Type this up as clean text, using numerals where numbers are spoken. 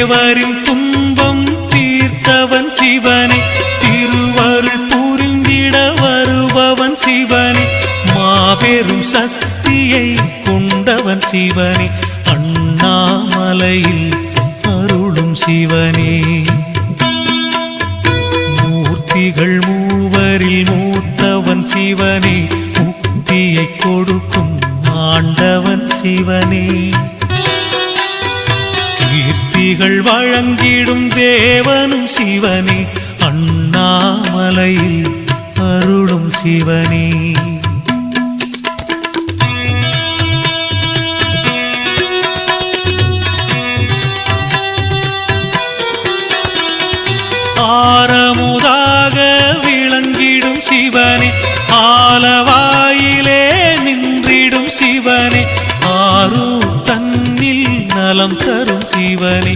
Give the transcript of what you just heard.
தேவரின் துன்பம் தீர்த்தவன் சிவனே, திருவருள் புரிந்திட வருபவன் சிவனே, மாபெரும் சக்தியை கொண்டவன் சிவனே, அண்ணாமலையில் அருளும் சிவனே. மூர்த்திகள் மூவரில் மூத்தவன் சிவனே, முக்தியை கொடுக்கும் ஆண்டவன் சிவனே, கீர்த்திகள் வழங்கிடும் தேவனும் சிவனே, அண்ணாமலையில் அருளும் சிவனே. ஆரமுதாக விளங்கிடும் சிவனே, ஆலவாயிலே நின்றிடும் சிவனே, ஆரூர் தன்னில் நலம் தரும் சிவனே,